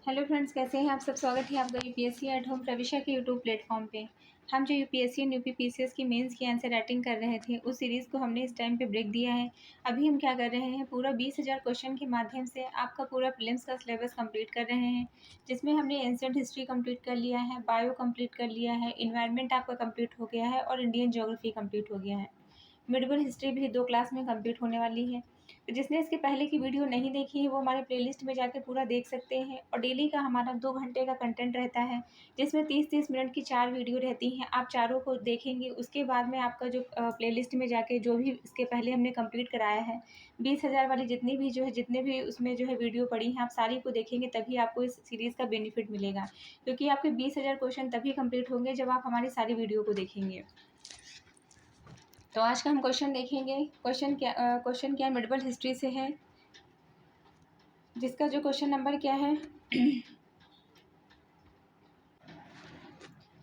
Hello friends, कैसे हैं आप सब। स्वागत है आपका यूपीएससी एट होम प्रविशा के यूट्यूब प्लेटफॉर्म पे। हम जो यूपीएससी एंड यूपीपीसीएस की मेंस की आंसर राइटिंग कर रहे थे, उस सीरीज़ को हमने इस टाइम पे ब्रेक दिया है। अभी हम क्या कर रहे हैं, पूरा 20,000 क्वेश्चन के माध्यम से आपका पूरा प्रीलिम्स का सिलेबस कंप्लीट कर रहे हैं, जिसमें हमने एंशिएंट हिस्ट्री कंप्लीट कर लिया है, बायो कंप्लीट कर लिया है, इन्वायरमेंट आपका कंप्लीट हो गया है और इंडियन ज्योग्राफी कंप्लीट हो गया है। मिडिवल हिस्ट्री भी 2 क्लास में कंप्लीट होने वाली है। तो जिसने इसके पहले की वीडियो नहीं देखी है, वो हमारे प्लेलिस्ट में जाके पूरा देख सकते हैं। और डेली का हमारा 2 घंटे का कंटेंट रहता है, जिसमें 30-30 मिनट की 4 वीडियो रहती हैं। आप चारों को देखेंगे, उसके बाद में आपका जो प्लेलिस्ट में जाके जो भी इसके पहले हमने कंप्लीट कराया है, 20,000 वाली जितनी भी जितने भी उसमें वीडियो पड़ी हैं, आप सारी को देखेंगे, तभी आपको इस सीरीज़ का बेनिफिट मिलेगा। क्योंकि आपके 20,000 क्वेश्चन तभी कंप्लीट होंगे जब आप हमारी सारी वीडियो को देखेंगे। तो आज का हम क्वेश्चन देखेंगे। क्वेश्चन क्या मिडिवल हिस्ट्री से है, जिसका जो क्वेश्चन नंबर क्या है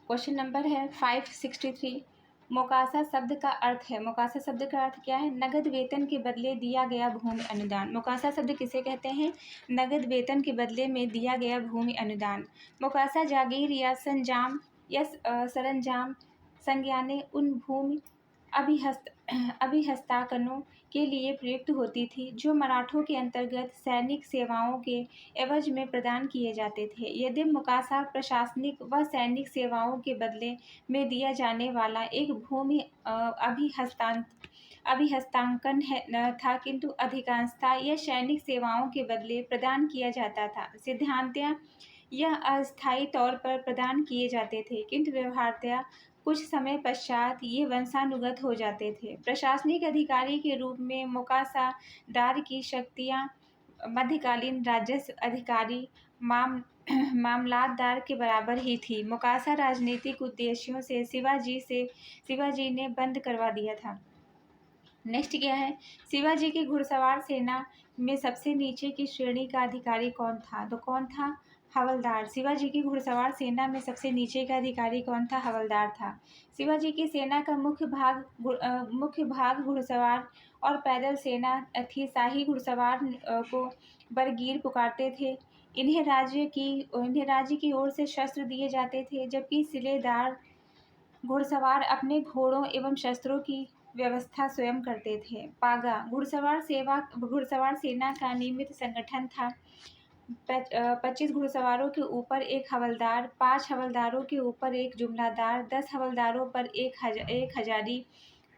क्वेश्चन नंबर है 563। मोकासा शब्द का अर्थ है, मोकासा शब्द का अर्थ क्या है? नगद वेतन के बदले दिया गया भूमि अनुदान। मोकासा शब्द किसे कहते हैं? नगद वेतन के बदले में दिया गया भूमि अनुदान। मोकासा जागीर या संजाम या सरंजाम संज्ञाने उन भूमि अभिहस्तांकनों के लिए प्रयुक्त होती थी जो मराठों के अंतर्गत सैनिक सेवाओं के एवज में प्रदान किए जाते थे। यदि मोकासा प्रशासनिक व सैनिक सेवाओं के बदले में दिया जाने वाला एक भूमि अभिहस्तांकन था, किंतु अधिकांशतः यह सैनिक सेवाओं के बदले प्रदान किया जाता था। सिद्धांतया यह अस्थायी तौर पर प्रदान किए जाते थे, किंतु व्यवहारतया कुछ समय पश्चात ये वंशानुगत हो जाते थे। प्रशासनिक अधिकारी के रूप में मोकासादार की शक्तियाँ मध्यकालीन राजस्व अधिकारी मामलातदार के बराबर ही थी। मोकासा राजनीतिक उद्देश्यों से शिवाजी ने बंद करवा दिया था। नेक्स्ट क्या है? शिवाजी की घुड़सवार सेना में सबसे नीचे की श्रेणी का अधिकारी कौन था? तो कौन था? हवलदार। शिवाजी की घुड़सवार सेना में सबसे नीचे का अधिकारी कौन था? हवलदार था। शिवाजी की सेना का मुख्य भाग घुड़सवार और पैदल सेना थी। शाही घुड़सवार को बरगीर पुकारते थे। इन्हें राज्य की ओर से शस्त्र दिए जाते थे, जबकि सिलेदार घुड़सवार अपने घोड़ों एवं शस्त्रों की व्यवस्था स्वयं करते थे। पागा घुड़सवार सेना का नियमित संगठन था। 25 घुड़सवारों के ऊपर एक हवलदार, 5 हवलदारों के ऊपर एक जुमलादार, 10 हवलदारों पर एक हजारी,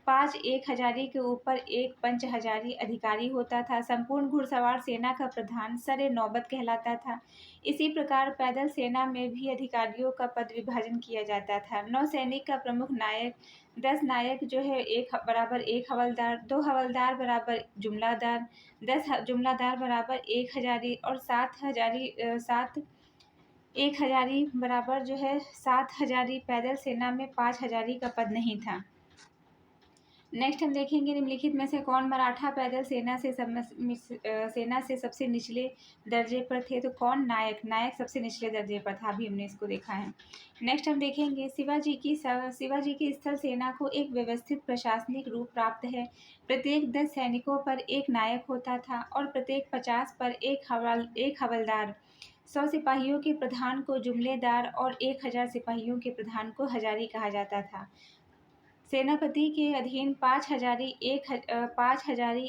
5 एक हजारी के ऊपर एक पंच हजारी अधिकारी होता था। संपूर्ण घुड़सवार सेना का प्रधान सरे नौबत कहलाता था। इसी प्रकार पैदल सेना में भी अधिकारियों का पद विभाजन किया जाता था। नौसैनिक का प्रमुख नायक, 10 नायक एक बराबर एक हवलदार, 2 हवलदार बराबर जुमलादार, 10 जुमलादार बराबर एक हजारी और 7 एक हजारी बराबर 7 हजारी। पैदल सेना में 5 हजारी का पद नहीं था। नेक्स्ट हम देखेंगे, निम्नलिखित में से कौन मराठा पैदल सेना से सबसे निचले दर्जे पर थे? तो कौन? नायक सबसे निचले दर्जे पर था। अभी हमने इसको देखा है। नेक्स्ट हम देखेंगे, शिवाजी की स्थल सेना को एक व्यवस्थित प्रशासनिक रूप प्राप्त है। प्रत्येक 10 सैनिकों पर एक नायक होता था और प्रत्येक 50 पर एक हवलदार। 100 सिपाहियों के प्रधान को जुमलेदार और 1000 सिपाहियों के प्रधान को हजारी कहा जाता था। सेनापति के अधीन 5 हजारी,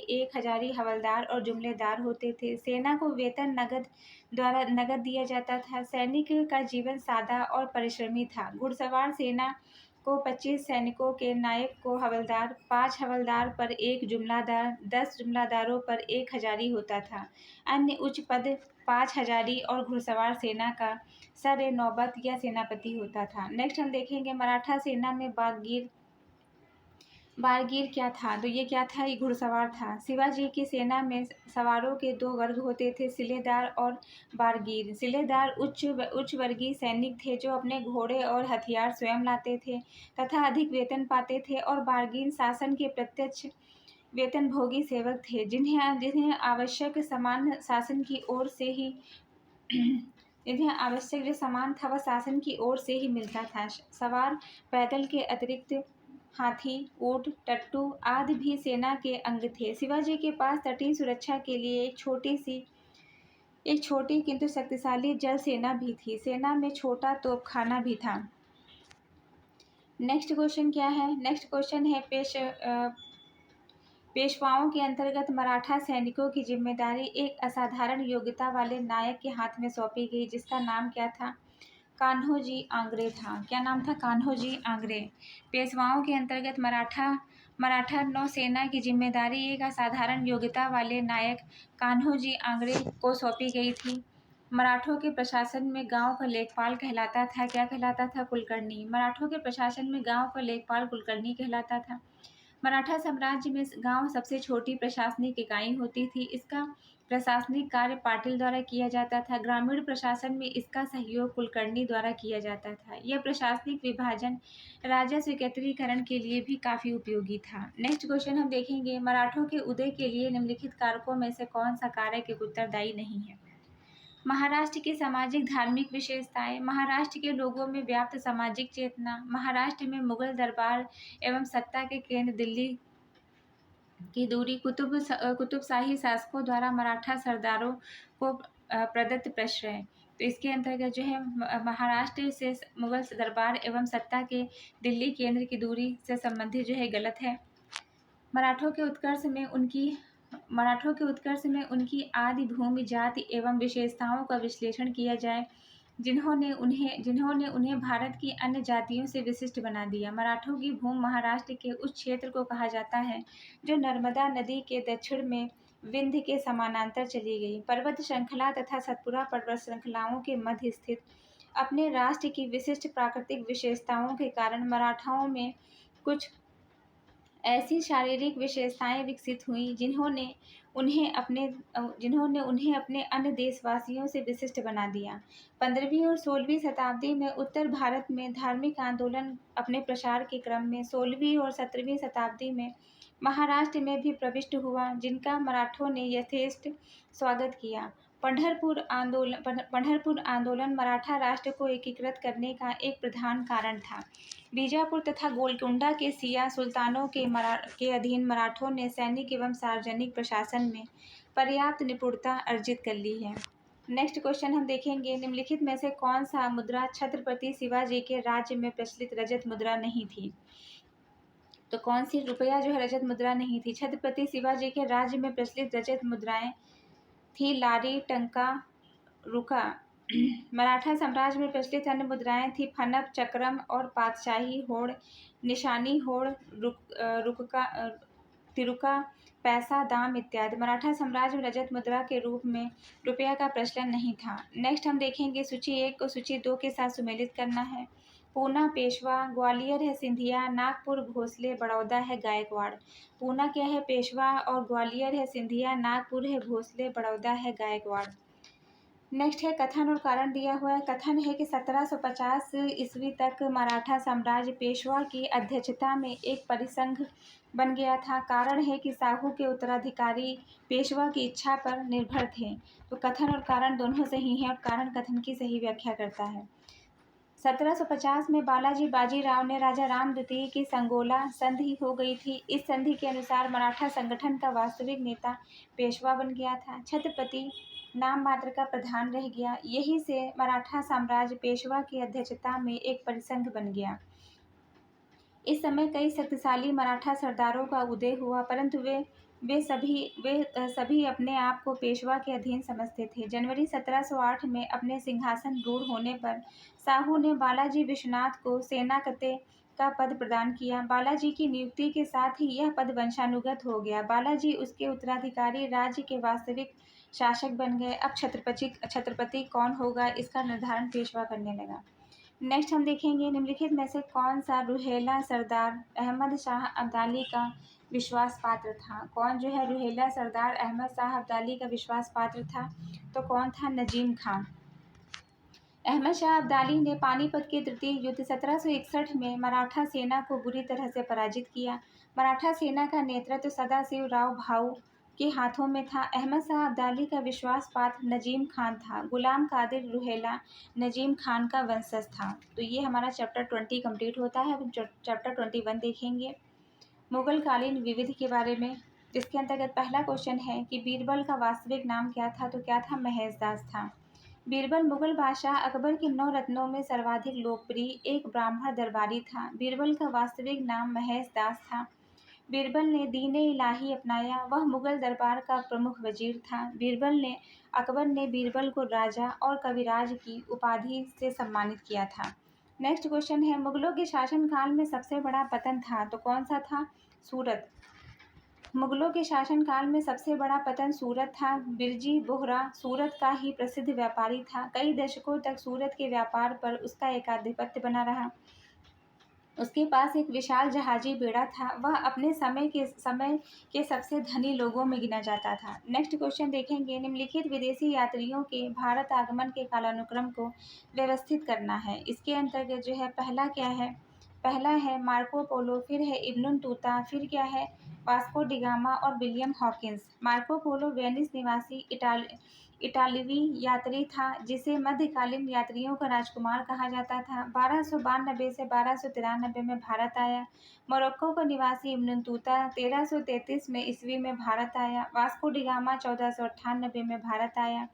एक हजारी हवलदार और जुमलेदार होते थे। सेना को वेतन नगद दिया जाता था। सैनिक का जीवन सादा और परिश्रमी था। घुड़सवार सेना को 25 सैनिकों के नायक को हवलदार, 5 हवलदार पर एक जुमलादार, 10 जुमलादारों पर एक हजारी होता था। अन्य उच्च पद 5 हजारी और घुड़सवार सेना का सर नौबत या सेनापति होता था। नेक्स्ट हम देखेंगे, मराठा सेना में बारगीर क्या था? तो ये क्या था? ये घुड़सवार था। शिवाजी की सेना में सवारों के 2 वर्ग होते थे, सिलेदार और बारगीर। सिलेदार उच्च वर्गीय सैनिक थे जो अपने घोड़े और हथियार स्वयं लाते थे तथा अधिक वेतन पाते थे, और बारगीर शासन के प्रत्यक्ष वेतनभोगी सेवक थे, जिन्हें आवश्यक सामान शासन की ओर से ही जिन्हें आवश्यक जो सामान था वह शासन की ओर से ही मिलता था। सवार पैदल के अतिरिक्त हाथी, ऊंट, टट्टू आदि भी सेना के अंग थे। शिवाजी के पास तटीय सुरक्षा के लिए एक छोटी सी एक छोटी किंतु शक्तिशाली जल सेना भी थी। सेना में छोटा तोपखाना भी था। नेक्स्ट क्वेश्चन क्या है? नेक्स्ट क्वेश्चन है पेशवाओं के अंतर्गत मराठा सैनिकों की जिम्मेदारी एक असाधारण योग्यता वाले नायक के हाथ में सौंपी गई, जिसका नाम क्या था? कान्होजी आंग्रे था। क्या नाम था? कान्होजी आंग्रे। पेशवाओं के अंतर्गत मराठा नौसेना की जिम्मेदारी एक असाधारण योग्यता वाले नायक कान्होजी आंग्रे को सौंपी गई थी। मराठों के प्रशासन में गांव का लेखपाल कहलाता था। क्या कहलाता था? कुलकर्णी। मराठों के प्रशासन में गांव का लेखपाल कुलकर्णी कहलाता था। मराठा साम्राज्य में गांव सबसे छोटी प्रशासनिक इकाई होती थी। इसका प्रशासनिक कार्य पाटिल द्वारा किया जाता था। ग्रामीण प्रशासन में इसका सहयोग कुलकर्णी द्वारा किया जाता था। यह प्रशासनिक विभाजन राजस्व एकत्रीकरण के लिए भी काफी उपयोगी था। नेक्स्ट क्वेश्चन हम देखेंगे, मराठों के उदय के लिए निम्नलिखित कारकों में से कौन सा कारक एक उत्तरदायी नहीं है? महाराष्ट्र की सामाजिक धार्मिक विशेषताएं। महाराष्ट्र के लोगों में व्याप्त सामाजिक चेतना। महाराष्ट्र में मुगल दरबार एवं सत्ता के केंद्र दिल्ली की दूरी। कुतुबशाही शासकों द्वारा मराठा सरदारों को प्रदत्त प्रश्रय। तो इसके अंतर्गत जो है महाराष्ट्र से मुगल दरबार एवं सत्ता के दिल्ली केंद्र की दूरी से संबंधित जो है गलत है। मराठों के उत्कर्ष में उनकी आदि भूमि जाति एवं विशेषताओं का विश्लेषण किया जाए, जिन्होंने उन्हें भारत की अन्य जातियों से विशिष्ट बना दिया। मराठों की भूमि महाराष्ट्र के उस क्षेत्र को कहा जाता है जो नर्मदा नदी के दक्षिण में विंध्य के समानांतर चली गई। पर्वत श्रृंखला तथा सतपुरा पर्वत श्रृंखलाओं के मध्य स्थित अपने राष्ट्र की विशिष्ट प्राकृतिक विशेषताओं के कारण मराठाओं में कुछ ऐसी शारीरिक विशेषताएं विकसित हुईं जिन्होंने उन्हें अपने अन्य देशवासियों से विशिष्ट बना दिया। 15वीं और 16वीं शताब्दी में उत्तर भारत में धार्मिक आंदोलन अपने प्रसार के क्रम में 16वीं और 17वीं शताब्दी में महाराष्ट्र में भी प्रविष्ट हुआ, जिनका मराठों ने यथेष्ट स्वागत किया। पंढरपुर आंदोलन मराठा राष्ट्र को एकीकृत करने का एक प्रधान कारण था। बीजापुर तथा गोलकुंडा के सिया सुल्तानों के अधीन मराठों ने सैनिक एवं सार्वजनिक प्रशासन में पर्याप्त निपुणता अर्जित कर ली है। नेक्स्ट क्वेश्चन हम देखेंगे, निम्नलिखित में से कौन सा मुद्रा छत्रपति शिवाजी के राज्य में प्रचलित रजत मुद्रा नहीं थी? तो कौन सी रुपया जो है रजत मुद्रा नहीं थी? छत्रपति शिवाजी के राज्य में प्रचलित रजत मुद्राएं थी लारी, टंका, रुका। मराठा साम्राज्य में प्रचलित अन्य मुद्राएं थी फनप, चक्रम और पातशाही होड़, निशानी होड़, तिरुका, पैसा, दाम इत्यादि। मराठा साम्राज्य में रजत मुद्रा के रूप में रुपया का प्रचलन नहीं था। नेक्स्ट हम देखेंगे, सूची 1 को सूची 2 के साथ सुमेलित करना है। पूना पेशवा, ग्वालियर है सिंधिया, नागपुर भोसले, बड़ौदा है गायकवाड़। पूना क्या है? पेशवा, और ग्वालियर है सिंधिया, नागपुर है भोसले, बड़ौदा है गायकवाड़। नेक्स्ट है कथन और कारण दिया हुआ है। कथन है कि 1750 ईस्वी तक मराठा साम्राज्य पेशवा की अध्यक्षता में एक परिसंघ बन गया था। कारण है कि साहू के उत्तराधिकारी पेशवा की इच्छा पर निर्भर थे। तो कथन और कारण दोनों सही हैं और कारण कथन की सही व्याख्या करता है। 1750 में बालाजी बाजीराव ने राजा राम द्वितीय की संगोला संधि हो गई थी। इस संधि के अनुसार मराठा संगठन का वास्तविक नेता पेशवा बन गया था। छत्रपति नाम मात्र का प्रधान रह गया। यही से मराठा साम्राज्य पेशवा की अध्यक्षता में एक परिसंघ बन गया। इस समय कई शक्तिशाली मराठा सरदारों का उदय हुआ, परंतु वे सभी अपने आप को पेशवा के अधीन समझते थे। जनवरी 1708 में अपने सिंहासन रूढ़ होने पर साहू ने बालाजी विश्वनाथ को सेनापति का पद प्रदान किया। बालाजी की नियुक्ति के साथ ही यह पद वंशानुगत हो गया। बालाजी उसके उत्तराधिकारी राज्य के वास्तविक शासक बन गए। अब छत्रपति कौन होगा, इसका निर्धारण पेशवा करने लगा। नेक्स्ट हम देखेंगे, निम्नलिखित में से कौन सा रुहेला सरदार अहमद शाह अब्दाली का विश्वास पात्र था? कौन जो है रुहेला सरदार अहमद शाह अब्दाली का विश्वास पात्र था? तो कौन था? नजीम खान। अहमद शाह अब्दाली ने पानीपत के तृतीय युद्ध 1761 में मराठा सेना को बुरी तरह से पराजित किया। मराठा सेना का नेतृत्व सदाशिव राव भाऊ के हाथों में था। अहमद शाह अब्दाली का विश्वास पात्र नजीम खान था। गुलाम कादिर रुहेला नजीम खान का वंशज था। तो ये हमारा चैप्टर 20 कंप्लीट होता है। अब चैप्टर 21 देखेंगे। मुगल कालीन विविध के बारे में जिसके अंतर्गत पहला क्वेश्चन है कि बीरबल का वास्तविक नाम क्या था, तो क्या था, महेशदास था। बीरबल मुगल बादशाह अकबर के 9 रत्नों में सर्वाधिक लोकप्रिय एक ब्राह्मण दरबारी था। बीरबल का वास्तविक नाम महेशदास था। बीरबल ने दीन इलाही अपनाया, वह मुगल दरबार का प्रमुख वजीर था। अकबर ने बीरबल को राजा और कविराज की उपाधि से सम्मानित किया था। नेक्स्ट क्वेश्चन है, मुगलों के शासनकाल में सबसे बड़ा पतन था, तो कौन सा था, सूरत। मुगलों के शासनकाल में सबसे बड़ा पतन सूरत था। बिरजी बोहरा सूरत का ही प्रसिद्ध व्यापारी था। कई दशकों तक सूरत के व्यापार पर उसका एकाधिपत्य बना रहा। उसके पास एक विशाल जहाजी बेड़ा था। वह अपने समय के सबसे धनी लोगों में गिना जाता था। नेक्स्ट क्वेश्चन देखेंगे, निम्नलिखित विदेशी यात्रियों के भारत आगमन के कालानुक्रम को व्यवस्थित करना है। इसके अंतर्गत जो है पहला है मार्को पोलो, फिर है इब्न तूता, फिर क्या है, वास्को डिगामा और William Hawkins. Marco Polo Venice निवासी इटालवी यात्री था, जिसे मध्यकालीन यात्रियों का राजकुमार कहा जाता था। 1292 से 1293 में भारत आया। मोरक्को का निवासी इब्न तूता 1333 में ईस्वी में भारत आया। वास्को डिगामा 1498 में भारत आया।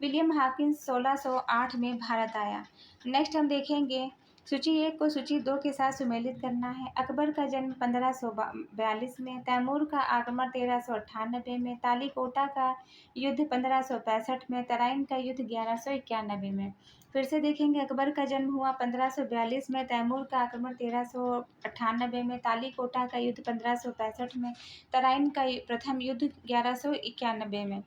विलियम हॉकिंस 1608 में भारत आया। नेक्स्ट हम देखेंगे, सूची 1 को सूची 2 के साथ सुमेलित करना है। अकबर का जन्म 1542 में, तैमूर का आगमन 1398 में, तालीकोटा का युद्ध 1565 में, तराइन का युद्ध 1191 में। फिर से देखेंगे, अकबर का जन्म हुआ 1542 में, तैमूर का आक्रमण 1398 में, तालीकोटा का युद्ध 1565 में, तराइन का प्रथम युद्ध 1191 में।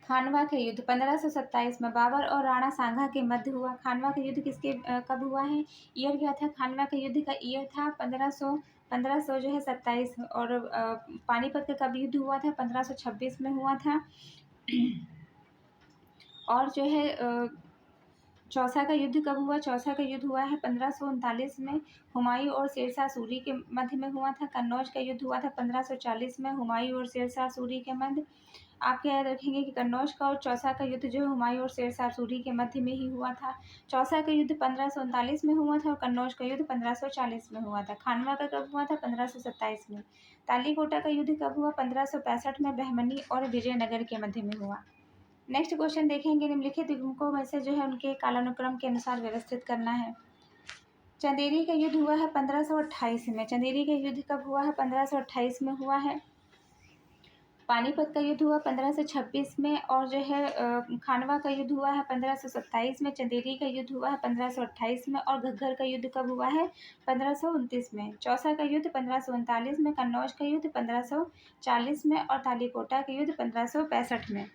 खानवा के युद्ध 1527 में बाबर और राणा सांगा के मध्य हुआ। खानवा का युद्ध कब हुआ है, ईयर क्या था, खानवा के युद्ध का ईयर था 1500 जो है 27, और पानीपत का कब युद्ध हुआ था, 1526 में हुआ था। और जो है चौसा का युद्ध कब हुआ, चौसा का युद्ध हुआ है 1539 में, हुमायूं और शेरशाह सूरी के मध्य में हुआ था। कन्नौज का युद्ध हुआ था 1540 में, हुमायूं और शेरशाह सूरी के मध्य। आप क्या याद रखेंगे कि कन्नौज का और चौसा का युद्ध जो है हुमायूं और शेरशाह सूरी के मध्य में ही हुआ था। चौसा का युद्ध 1539 में हुआ था और कन्नौज का युद्ध 1540 में हुआ था। खानवा का कब हुआ था, 1527 में। तालीकोटा का युद्ध कब हुआ, 1565 में, बहमनी और विजयनगर के मध्य में हुआ। नेक्स्ट क्वेश्चन देखेंगे, निम्नलिखित युग्मकों में से जो है उनके कालानुक्रम के अनुसार व्यवस्थित करना है। चंदेरी का युद्ध हुआ है 1528 में। चंदेरी का युद्ध कब हुआ है, 1528 में हुआ है। पानीपत का युद्ध हुआ 1526 में, और जो है खानवा का युद्ध हुआ है 1527 में। चंदेरी का युद्ध हुआ है 1528 में, और घग्गर का युद्ध कब हुआ है, 1529 में। चौसा का युद्ध 1539 में, कन्नौज का युद्ध 1540 में, और तालीकोटा का युद्ध 1565 में।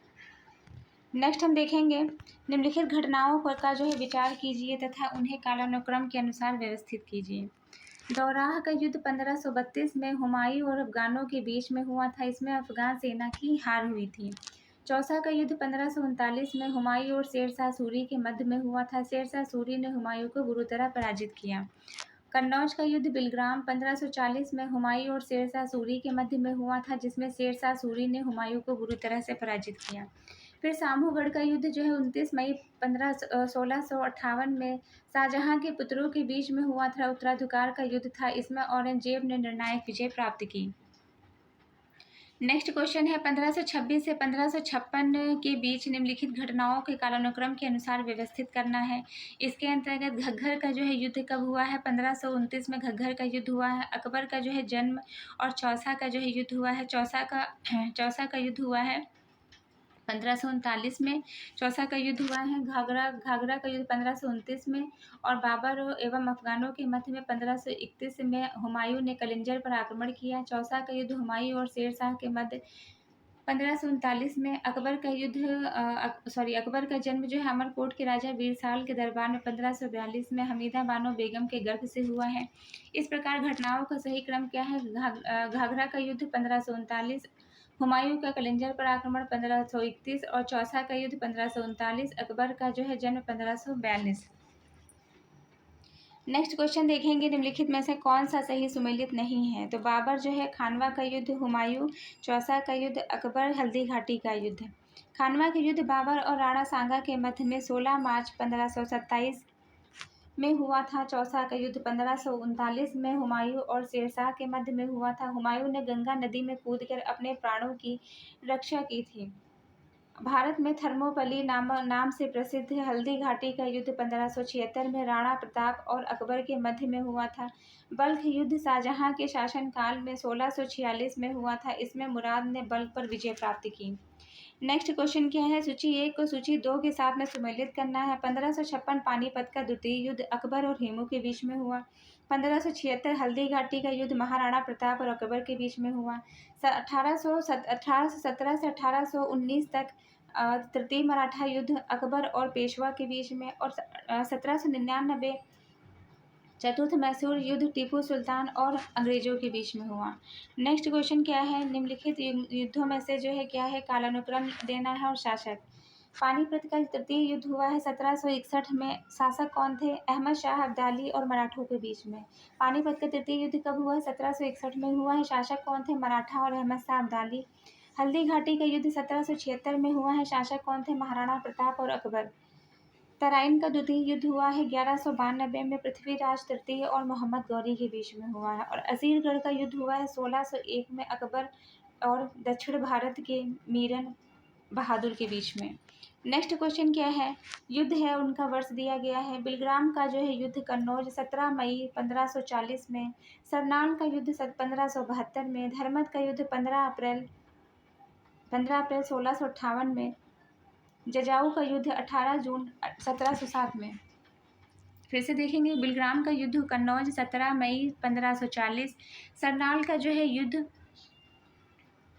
नेक्स्ट हम देखेंगे, निम्नलिखित घटनाओं का जो है विचार कीजिए तथा उन्हें कालानुक्रम के अनुसार व्यवस्थित कीजिए। दौराह का युद्ध 1532 में हुमायूं और अफगानों के बीच में हुआ था। इसमें अफगान सेना की हार हुई थी। चौसा का युद्ध 1539 में हुमायूं और शेरशाह सूरी के मध्य में हुआ था। शेरशाह सूरी ने हुमायूं को बुरी तरह पराजित किया। कन्नौज का युद्ध बिलग्राम 1540 में हुमायूं और शेरशाह सूरी के मध्य में हुआ था, जिसमें शेरशाह सूरी ने हुमायूं को बुरी तरह से पराजित किया। फिर सामूगढ़ का युद्ध जो है 29 मई 1658 में शाहजहां के पुत्रों के बीच में हुआ था। उत्तराधिकार का युद्ध था। इसमें औरंगजेब ने निर्णायक विजय प्राप्त की। नेक्स्ट क्वेश्चन है, 1526 से 1556 के बीच निम्नलिखित घटनाओं के कालानुक्रम के अनुसार व्यवस्थित करना है। इसके अंतर्गत घग्गर का जो है युद्ध कब हुआ है, 1529 में घग्गर का युद्ध हुआ है। अकबर का जो है जन्म और चौसा का जो है युद्ध हुआ है। चौसा का युद्ध हुआ है 1539 में। चौसा का युद्ध हुआ है। घाघरा का युद्ध 1529 में, और बाबर एवं अफगानों के मध्य में 1531 में हुमायूं ने कलिंजर पर आक्रमण किया। चौसा का युद्ध हुमायूं और शेरशाह के मध्य 1539 में। अकबर का जन्म जो है अमरकोट के राजा बीरसाल के दरबार में 1542 में हमीदा बानो बेगम के गर्भ से हुआ है। इस प्रकार घटनाओं का सही क्रम क्या है, घाघरा का युद्ध 1539, हुमायूं का कलिंजर पर आक्रमण 1531, और चौसा का युद्ध 1539, अकबर का जो है जन्म 1542। नेक्स्ट क्वेश्चन देखेंगे, निम्नलिखित में से कौन सा सही सुमेलित नहीं है। तो बाबर जो है, खानवा का युद्ध, हुमायूं, चौसा का युद्ध, अकबर, हल्दी घाटी का युद्ध। खानवा के युद्ध बाबर और राणा सांगा के मध्य में 16 मार्च 1527 में हुआ था। चौसा का युद्ध 1539 में हुमायूं और शेरशाह के मध्य में हुआ था। हुमायूं ने गंगा नदी में कूदकर अपने प्राणों की रक्षा की थी। भारत में थर्मोपल्ली नाम से प्रसिद्ध हल्दी घाटी का युद्ध 1576 में राणा प्रताप और अकबर के मध्य में हुआ था। बल्ख युद्ध शाहजहां के शासनकाल में 1646 में हुआ था। इसमें मुराद ने बल्ख पर विजय प्राप्त की। नेक्स्ट क्वेश्चन क्या है, सूची 1 को सूची 2 के साथ में सम्मिलित करना है। 1556 पानीपत का द्वितीय युद्ध अकबर और हेमू के बीच में हुआ। 1576 हल्दी घाटी का युद्ध महाराणा प्रताप और अकबर के बीच में हुआ। 1817 से 1819 तक तृतीय मराठा युद्ध अकबर और पेशवा के बीच में। और 1799 चतुर्थ मैसूर युद्ध टीपू सुल्तान और अंग्रेजों के बीच में हुआ। नेक्स्ट क्वेश्चन क्या है, निम्नलिखित युद्धों में से जो है क्या है, कालानुक्रम देना है और शासक। पानीपत का तृतीय युद्ध हुआ है 1761 में। शासक कौन थे? अहमद शाह अब्दाली और मराठों के बीच में। पानीपत का तृतीय युद्ध कब हुआ है? 1761 में हुआ है। शासक कौन थे? मराठा और अहमद शाह अब्दाली। हल्दी घाटी का युद्ध 1776 में हुआ है। शासक कौन थे? महाराणा प्रताप और अकबर। तराइन का द्वितीय युद्ध हुआ है 1192 में। पृथ्वीराज तृतीय और मोहम्मद गौरी के बीच में हुआ है। और अजीरगढ़ का युद्ध हुआ है 1601 में अकबर और दक्षिण भारत के मीरन बहादुर के बीच में। नेक्स्ट क्वेश्चन क्या है, युद्ध है उनका वर्ष दिया गया है। बिलग्राम का जो है युद्ध कन्नौज 17 मई 1540 में। सरनाल का युद्ध 1572 में। धर्मत का युद्ध 15 अप्रैल 1658 में। जजाऊ का युद्ध 18 जून 1707 में। फिर से देखेंगे, बिलग्राम का युद्ध कन्नौज 17 मई 1540। सरनाल का जो है युद्ध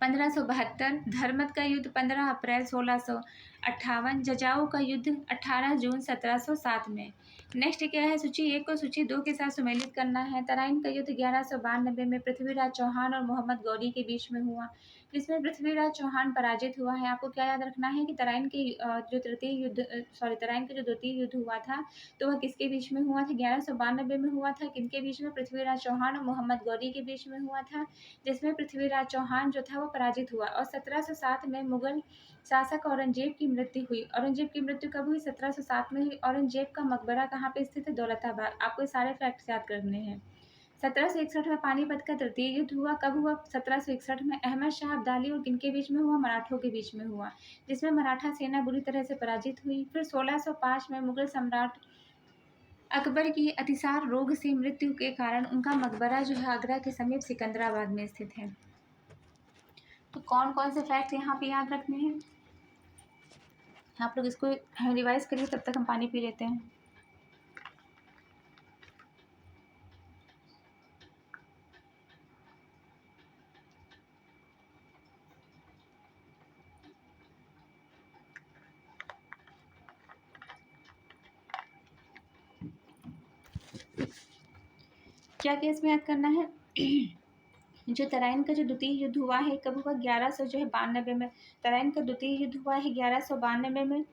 1572। धर्मत का युद्ध 15 अप्रैल 1658। जजाऊ का युद्ध 18 जून 1707 में। नेक्स्ट क्या है, सूची 1 को सूची 2 के साथ सम्मिलित करना है। तराइन का युद्ध 1192 में पृथ्वीराज चौहान और मोहम्मद गौरी के बीच में हुआ, जिसमें पृथ्वीराज चौहान पराजित हुआ है। आपको क्या याद रखना है कि तराइन का जो द्वितीय युद्ध हुआ था तो वह किसके बीच में हुआ था? 1192 में हुआ था। किनके बीच में? पृथ्वीराज चौहान और मोहम्मद गौरी के बीच में हुआ था, जिसमें पृथ्वीराज चौहान जो था वो पराजित हुआ। और 1707 में मुगल शासक औरंगजेब की मृत्यु हुई। औरंगजेब की मृत्यु कब हुई? 1707 में हुई। औरंगजेब का मकबरा कहाँ पे स्थित है? दौलताबाद। आपको ये सारे फैक्ट्स याद करने हैं। 1761 में पानीपत का तृतीय युद्ध हुआ। कब हुआ? 1761 में। अहमद शाह अब्दाली और किनके बीच में हुआ? मराठों के बीच में हुआ, जिसमें मराठा सेना बुरी तरह से पराजित हुई। फिर 1605 में मुगल सम्राट अकबर की अतिसार रोग से मृत्यु के कारण उनका मकबरा जो है आगरा के समीप सिकंदराबाद में स्थित है। तो कौन कौन से फैक्ट यहाँ पे याद रखने हैं, आप लोग इसको रिवाइज करिए, तब तक हम पानी पी लेते हैं। क्या क्या इसमें याद करना है? जो तराइन का जो द्वितीय युद्ध हुआ है कब हुआ? 1192 में। तराइन का द्वितीय युद्ध हुआ है 1192 में।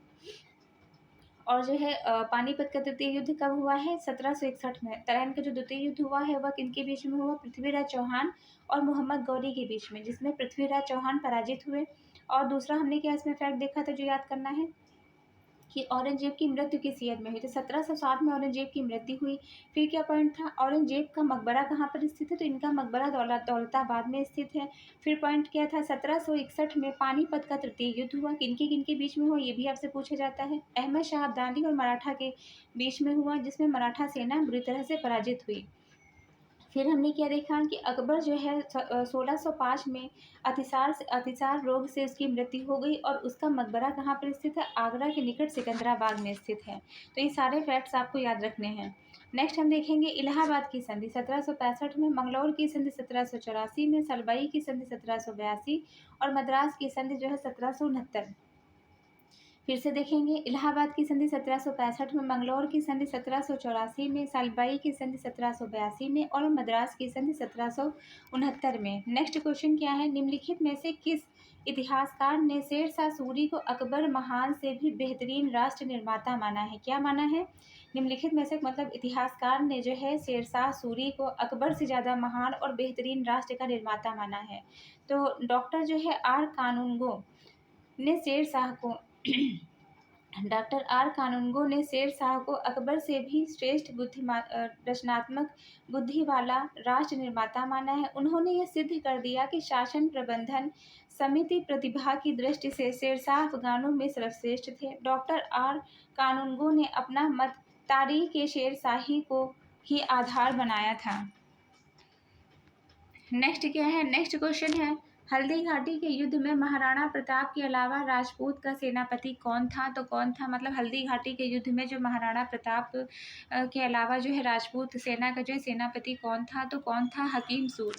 और जो है पानीपत का तृतीय युद्ध कब हुआ है? 1761 में। तराइन का जो द्वितीय युद्ध हुआ है वह किनके बीच में हुआ? पृथ्वीराज चौहान और मोहम्मद गौरी के बीच में, जिसमें पृथ्वीराज चौहान पराजित हुए। और दूसरा हमने क्या इसमें फैक्ट देखा था जो याद करना है कि औरंगजेब की मृत्यु किस ईयर में हुई? तो 1707 में औरंगजेब की मृत्यु हुई। फिर क्या पॉइंट था? औरंगजेब का मकबरा कहाँ पर स्थित है? तो इनका मकबरा दौलताबाद में स्थित है। फिर पॉइंट क्या था? 1761 में पानीपत का तृतीय युद्ध हुआ। किनके बीच में हुआ ये भी आपसे पूछा जाता है। अहमद शाह अब्दाली और मराठा के बीच में हुआ, जिसमें मराठा सेना बुरी तरह से पराजित हुई। फिर हमने क्या देखा कि अकबर जो है 1605 में अतिसार रोग से उसकी मृत्यु हो गई और उसका मकबरा कहाँ पर स्थित है? आगरा के निकट सिकंदराबाद में स्थित है। तो ये सारे फैक्ट्स आपको याद रखने हैं। नेक्स्ट हम देखेंगे इलाहाबाद की संधि 1765 में, मंगलौर की संधि 1784 में, सलबई की संधि 1782 और मद्रास की संधि जो है 1769। फिर से देखेंगे, इलाहाबाद की संधि 1765 में, मंगलौर की संधि 1784 में, सालबाई की संधि 1782 में और मद्रास की संधि 1769 में। नेक्स्ट क्वेश्चन क्या है, निम्नलिखित में से किस इतिहासकार ने शेरशाह सूरी को अकबर महान से भी बेहतरीन राष्ट्र निर्माता माना है? क्या माना है? निम्नलिखित में से मतलब इतिहासकार ने जो है शेरशाह सूरी को अकबर से ज़्यादा महान और बेहतरीन राष्ट्र का निर्माता माना है। तो डॉक्टर जो है आर कानूनगो ने शेरशाह को डॉक्टर आर कानूनगो ने शेर शाह को अकबर से भी श्रेष्ठ रचनात्मक बुद्धि वाला राष्ट्र निर्माता माना है। उन्होंने यह सिद्ध कर दिया कि शासन प्रबंधन समिति प्रतिभा की दृष्टि से शेरशाह अफगानों में सर्वश्रेष्ठ थे। डॉक्टर आर कानूनगो ने अपना मत तारीख ए शेरशाही को ही आधार बनाया था। नेक्स्ट क्या है? नेक्स्ट क्वेश्चन है, हल्दी घाटी के युद्ध में महाराणा प्रताप के अलावा राजपूत का सेनापति कौन था? तो कौन था, मतलब हल्दी घाटी के युद्ध में जो महाराणा प्रताप के अलावा जो है राजपूत सेना का जो है सेनापति कौन था? तो कौन था? हकीम सूर।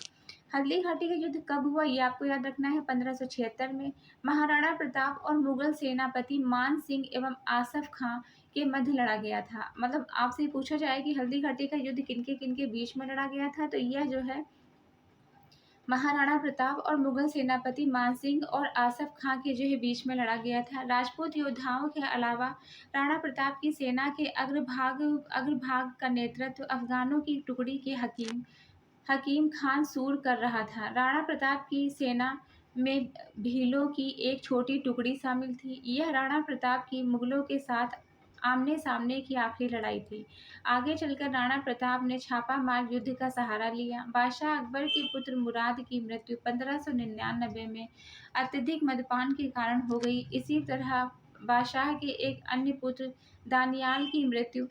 हल्दी घाटी का युद्ध कब हुआ ये आपको याद रखना है, 1576 में। महाराणा प्रताप और मुगल सेनापति मान सिंह एवं आसफ खां के मध्य लड़ा गया था। मतलब आपसे पूछा जाए कि हल्दी घाटी का युद्ध किनके किनके बीच में लड़ा गया था, तो यह जो है महाराणा प्रताप और मुगल सेनापति मानसिंह और आसफ खां के जो है बीच में लड़ा गया था। राजपूत योद्धाओं के अलावा राणा प्रताप की सेना के अग्रभाग का नेतृत्व अफगानों की टुकड़ी के हकीम खान सूर कर रहा था। राणा प्रताप की सेना में भीलों की एक छोटी टुकड़ी शामिल थी। यह राणा प्रताप की मुगलों के साथ आमने सामने की आखिरी लड़ाई थी। आगे चलकर राणा प्रताप ने छापा मार युद्ध का सहारा लिया। बादशाह अकबर के पुत्र मुराद की मृत्यु 1599 में अत्यधिक मदपान के कारण हो गई। इसी तरह बादशाह के एक अन्य पुत्र दानियाल की मृत्यु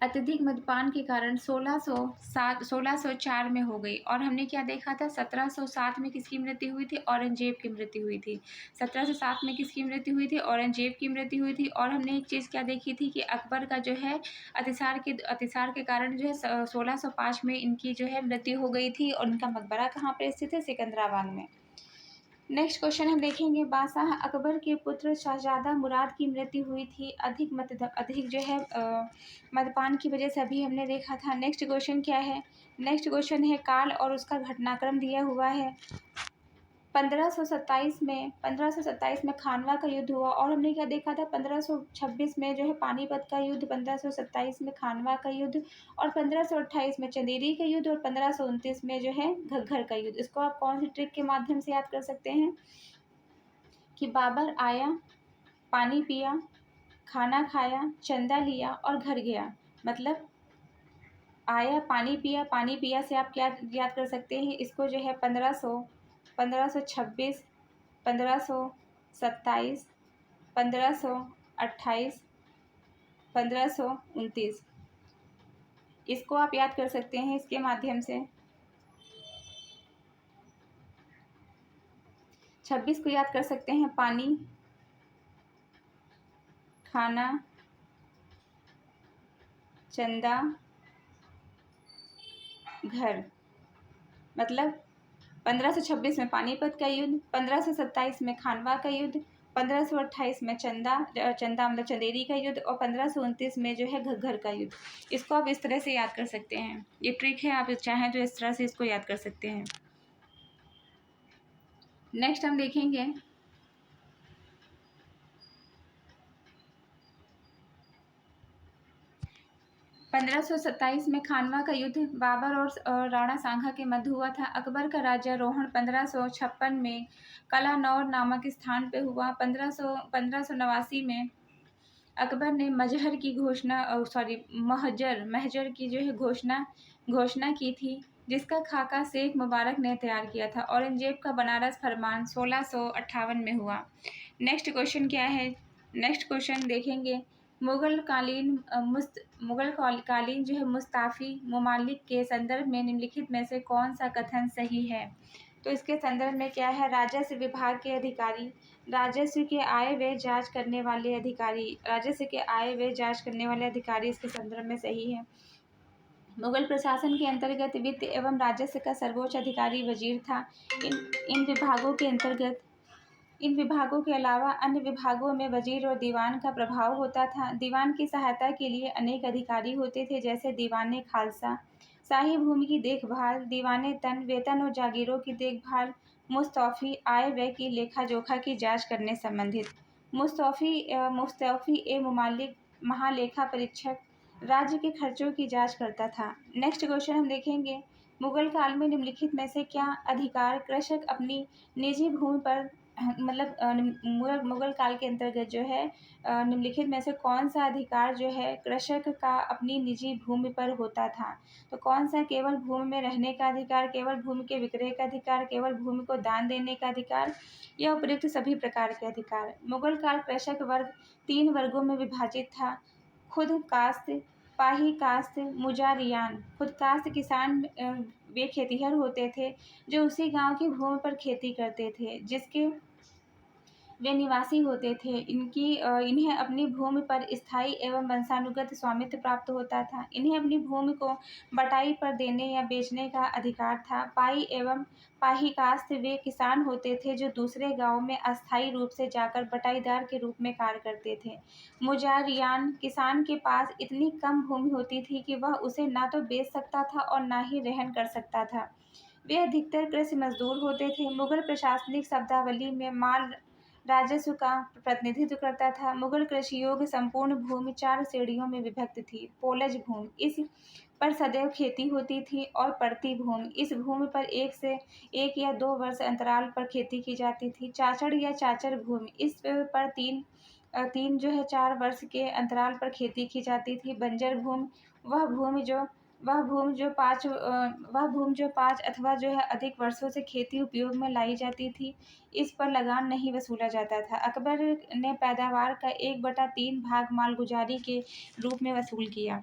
अत्यधिक मद्यपान के कारण 1604 में हो गई। और हमने क्या देखा था, 1707 में किसकी मृत्यु हुई थी? औरंगजेब की मृत्यु हुई थी। 1707 में किसकी मृत्यु हुई थी? औरंगजेब की मृत्यु हुई थी। और हमने एक चीज़ क्या देखी थी कि अकबर का जो है अतिसार के कारण जो है 1605 में इनकी जो है मृत्यु हो गई थी। और इनका मकबरा कहाँ पर स्थित है? सिकंदराबाद में। नेक्स्ट क्वेश्चन हम देखेंगे, बादशाह अकबर के पुत्र शहजादा मुराद की मृत्यु हुई थी अधिक जो है मद्यपान की वजह से, अभी हमने देखा था। नेक्स्ट क्वेश्चन क्या है? नेक्स्ट क्वेश्चन है काल और उसका घटनाक्रम दिया हुआ है। 1527 में खानवा का युद्ध हुआ। और हमने क्या देखा था, 1526 में जो है पानीपत का युद्ध, 1527 में खानवा का युद्ध, और 1528 में चंदेरी का युद्ध, और 1529 में जो है घग्गर का युद्ध। इसको आप कौन सी ट्रिक के माध्यम से याद कर सकते हैं कि बाबर आया, पानी पिया, खाना खाया, चंदा लिया और घर गया। मतलब आया, पानी पिया से आप क्या याद कर सकते हैं इसको, जो है 1526, 1527, 1528, 1529, इसको आप याद कर सकते हैं इसके माध्यम से। 26 को याद कर सकते हैं, पानी, खाना, चंदा, घर। मतलब 1526 में पानीपत का युद्ध, 1527 में खानवा का युद्ध, 1528 में चंदा मतलब चंदेरी का युद्ध, और 1529 में जो है घग्गर का युद्ध। इसको आप इस तरह से याद कर सकते हैं। ये ट्रिक है, आप चाहें तो इस तरह से इसको याद कर सकते हैं। नेक्स्ट हम देखेंगे, पंद्रह सौ सत्ताईस में खानवा का युद्ध बाबर और राणा सांगा के मध्य हुआ था। अकबर का राज्यारोहण 1556 में कलानौर नामक स्थान पे हुआ। 1589 में अकबर ने महजर की जो है घोषणा की थी, जिसका खाका शेख मुबारक ने तैयार किया था। औरंगजेब का बनारस फरमान 1658 में हुआ। नेक्स्ट क्वेश्चन क्या है? नेक्स्ट क्वेश्चन देखेंगे, मुगल कालीन जो है मुस्ताफ़ी ममालिक के संदर्भ में निम्नलिखित में से कौन सा कथन सही है? तो इसके संदर्भ में क्या है, राजस्व विभाग के अधिकारी, राजस्व के आय व्यय जांच करने वाले अधिकारी इसके संदर्भ में सही है। मुगल प्रशासन के अंतर्गत वित्त एवं राजस्व का सर्वोच्च अधिकारी वजीर था। इन विभागों के अलावा अन्य विभागों में वजीर और दीवान का प्रभाव होता था। दीवान की सहायता के लिए अनेक अधिकारी होते थे, जैसे दीवाने खालसा, शाही भूमि की देखभाल, दीवाने तन, वेतन और जागीरों की देखभाल, मुस्तौफी, आय व्यय की लेखा जोखा की जांच करने संबंधित, मुस्तौफी ए ममालिक, महालेखा परीक्षक, राज्य के खर्चों की जांच करता था। नेक्स्ट क्वेश्चन हम देखेंगे, मुगल काल में निम्नलिखित में से क्या अधिकार कृषक अपनी निजी भूमि पर मतलब मुगल काल के अंतर्गत जो है निम्नलिखित में से कौन सा अधिकार जो है कृषक का अपनी निजी भूमि पर होता था? तो कौन सा? केवल भूमि में रहने का अधिकार, केवल भूमि के विक्रय का अधिकार, केवल भूमि को दान देने का अधिकार, या उपयुक्त सभी प्रकार के अधिकार। मुगल काल कृषक वर्ग 3 वर्गों में विभाजित था। खुद कास्त, पाही कास्त, मुजारियान। खुद कास्त किसान वे खेतिहर होते थे जो उसी गांव की भूमि पर खेती करते थे जिसके वे निवासी होते थे। इन्हें अपनी भूमि पर स्थायी एवं वंशानुगत स्वामित्व प्राप्त होता था। इन्हें अपनी भूमि को बटाई पर देने या बेचने का अधिकार था। पाई एवं पाही कास्त वे किसान होते थे जो दूसरे गांव में अस्थायी रूप से जाकर बटाईदार के रूप में कार्य करते थे। मुजारियान किसान के पास इतनी कम भूमि होती थी कि वह उसे ना तो बेच सकता था और ना ही रहन कर सकता था। वे अधिकतर कृषि मजदूर होते थे। मुगल प्रशासनिक शब्दावली में माल राजस्व का प्रतिनिधित्व करता था। मुगल कृषि योग्य संपूर्ण भूमि 4 श्रेणियों में विभक्त थी। पोलज भूमि, इस पर सदैव खेती होती थी, और पड़ती भूमि, इस भूमि पर 1 या 2 वर्ष अंतराल पर खेती की जाती थी। चाचड़ या चाचर भूमि, इस पर 3 जो है 4 वर्ष के अंतराल पर खेती की जाती थी। बंजर भूमि, वह भूमि जो 5 अथवा जो है अधिक वर्षों से खेती उपयोग में लाई जाती थी। इस पर लगान नहीं वसूला जाता था। अकबर ने पैदावार का 1/3 भाग मालगुजारी के रूप में वसूल किया।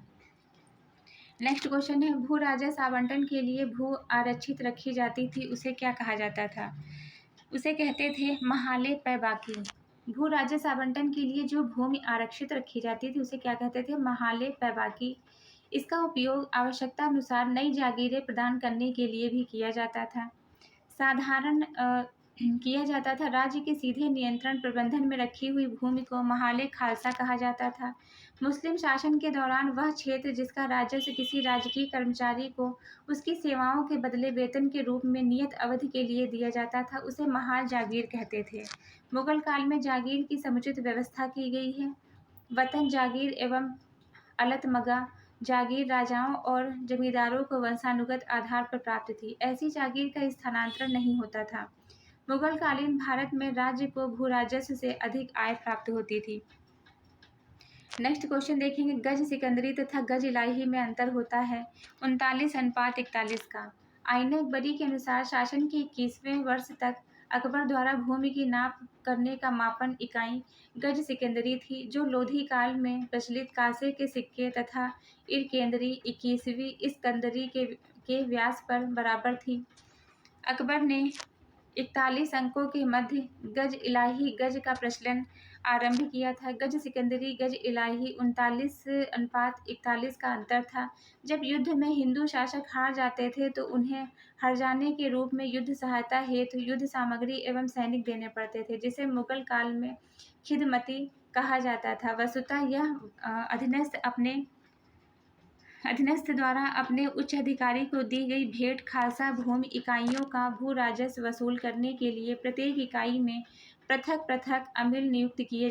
नेक्स्ट क्वेश्चन है, भू राजस्व आवंटन के लिए भू आरक्षित रखी जाती थी, उसे क्या कहा जाता था? उसे कहते थे महाले पैबाकी। भू राजस्व आवंटन के लिए जो भूमि आरक्षित रखी जाती थी उसे क्या कहते थे? महाले पैबाकी। इसका उपयोग आवश्यकता अनुसार नई जागीरें प्रदान करने के लिए भी किया जाता था। राज्य के सीधे नियंत्रण प्रबंधन में रखी हुई भूमि को महाले खालसा कहा जाता था। मुस्लिम शासन के दौरान वह क्षेत्र जिसका राजस्व किसी राजकीय कर्मचारी को उसकी सेवाओं के बदले वेतन के रूप में नियत अवधि के लिए दिया जाता था उसे महाल जागीर कहते थे। मुगल काल में जागीर की समुचित व्यवस्था की गई है। वतन जागीर एवं अलतमगा जागीर राजाओं और जमींदारों को वंशानुगत आधार पर प्राप्त थी। ऐसी जागीर का स्थानांतरण नहीं होता था। मुगल कालीन भारत में राज्य को भू राजस्व से अधिक आय प्राप्त होती थी। नेक्स्ट क्वेश्चन देखेंगे, गज सिकंदरी तथा गज इलाही में अंतर होता है 39:41 का। आईना अकबरी के अनुसार शासन के 21वें वर्ष तक अकबर द्वारा भूमि की नाप करने का मापन इकाई गज सिकंदरी थी, जो लोधी काल में प्रचलित कांसे के सिक्के तथा इरकेंदरी 21वीं इस्कंदरी के व्यास पर बराबर थी। अकबर ने 41 अंकों के मध्य गज इलाही गज का प्रचलन आरंभ किया था। गज सिकंदरी गज इलाही 39:41 का अंतर था। जब युद्ध में हिंदू शासक हार जाते थे तो उन्हें हर्जाने के रूप में युद्ध सहायता हेतु युद्ध सामग्री एवं सैनिक देने पड़ते थे, जिसे मुगल काल में खिदमती कहा जाता था। वस्तुतः यह अधीनस्थ द्वारा अपने उच्च अधिकारी को दी गई भेंट खालसा भूमि इकाइयों का भू राजस्व वसूल करने के लिए प्रत्येक इकाई में पृथक पृथक अमील नियुक्त किए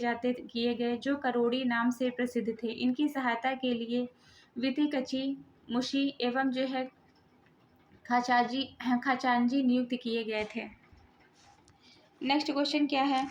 गए, जो करोड़ी नाम से प्रसिद्ध थे। इनकी सहायता के लिए विति कची मुशी एवं जो है खचांजी नियुक्त किए गए थे। नेक्स्ट क्वेश्चन क्या है?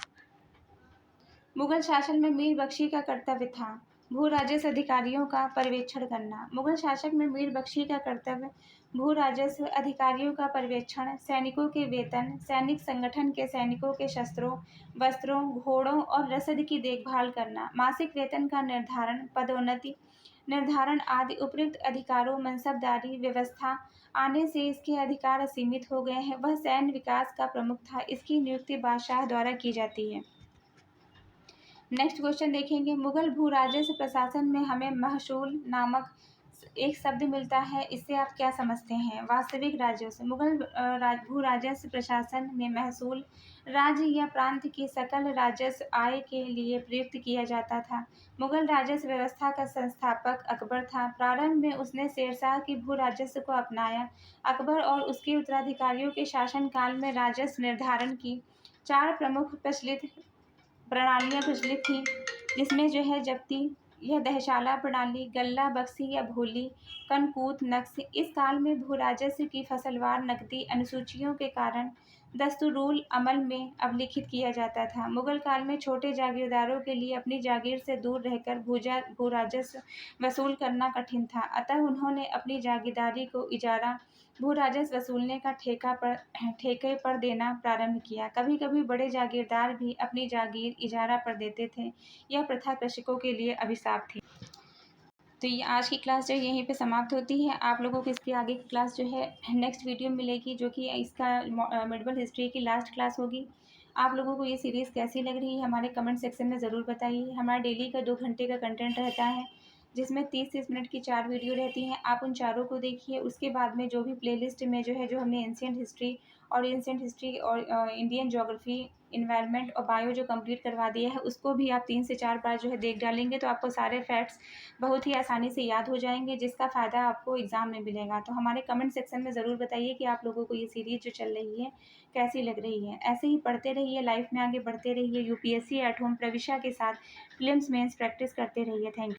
मुगल शासन में मीर बख्शी का कर्तव्य था भू राजस्व अधिकारियों का पर्यवेक्षण करना। मुगल शासक में मीर बख्शी का कर्तव्य भू राजस्व अधिकारियों का पर्यवेक्षण, सैनिकों के वेतन, सैनिक संगठन के सैनिकों के शस्त्रों, वस्त्रों, घोड़ों और रसद की देखभाल करना, मासिक वेतन का निर्धारण, पदोन्नति निर्धारण आदि उपयुक्त अधिकारों मनसबदारी व्यवस्था आने से इसके अधिकार असीमित हो गए हैं। वह सैन्य विकास का प्रमुख था। इसकी नियुक्ति बादशाह द्वारा की जाती है। नेक्स्ट क्वेश्चन देखेंगे, मुगल भू राजस्व प्रशासन में हमें महसूल नामक एक शब्द मिलता है, इससे आप क्या समझते हैं? वास्तविक राजस्व। मुगल भू राजस्व प्रशासन में महसूल राज्य या प्रांत की सकल राजस्व आय के लिए प्रयुक्त किया जाता था। मुगल राजस्व व्यवस्था का संस्थापक अकबर था। प्रारंभ में उसने शेरशाह की भू राजस्व को अपनाया। अकबर और उसके उत्तराधिकारियों के शासनकाल में राजस्व निर्धारण की 4 प्रमुख प्रणालियाँ प्रचलित थीं, जिसमें जो है जब्ती या दहशाला प्रणाली, गल्ला बक्सी या भोली, कनकूत नक्श। इस काल में भू राजस्व की फसलवार नकदी अनुसूचियों के कारण दस्तूरुल अमल में अवलिखित किया जाता था। मुगल काल में छोटे जागीरदारों के लिए अपनी जागीर से दूर रहकर भू राजस्व वसूल करना कठिन था, अतः उन्होंने अपनी जागीरदारी को इजारा भू राजस्व वसूलने का ठेके पर देना प्रारंभ किया। कभी-कभी बड़े जागीरदार भी अपनी जागीर इजारा पर देते थे। यह प्रथा कृषकों के लिए अभिशाप थी। तो ये आज की क्लास जो है यहीं पे समाप्त होती है। आप लोगों को इसकी आगे की क्लास जो है नेक्स्ट वीडियो में मिलेगी, जो कि इसका मेडिवल हिस्ट्री की लास्ट क्लास होगी। आप लोगों को ये सीरीज़ कैसी लग रही है हमारे कमेंट सेक्शन में ज़रूर बताइए। हमारा डेली का 2 घंटे का कंटेंट रहता है, जिसमें 30-30 मिनट की 4 वीडियो रहती हैं। आप उन चारों को देखिए, उसके बाद में जो भी प्लेलिस्ट में जो है, जो हमने एंशिएंट हिस्ट्री और इंडियन ज्योग्राफी, एनवायरनमेंट और बायो जो कंप्लीट करवा दिया है, उसको भी आप 3 से 4 बार जो है देख डालेंगे, तो आपको सारे फैक्ट्स बहुत ही आसानी से याद हो जाएंगे, जिसका फ़ायदा आपको एग्ज़ाम में मिलेगा। तो हमारे कमेंट सेक्शन में ज़रूर बताइए कि आप लोगों को ये सीरीज़ जो चल रही है कैसी लग रही है। ऐसे ही पढ़ते रहिए, लाइफ में आगे बढ़ते रहिए, यूपीएससी एट होम प्रविशा के साथ प्रीलिम्स मेंस प्रैक्टिस करते रहिए। Thank you.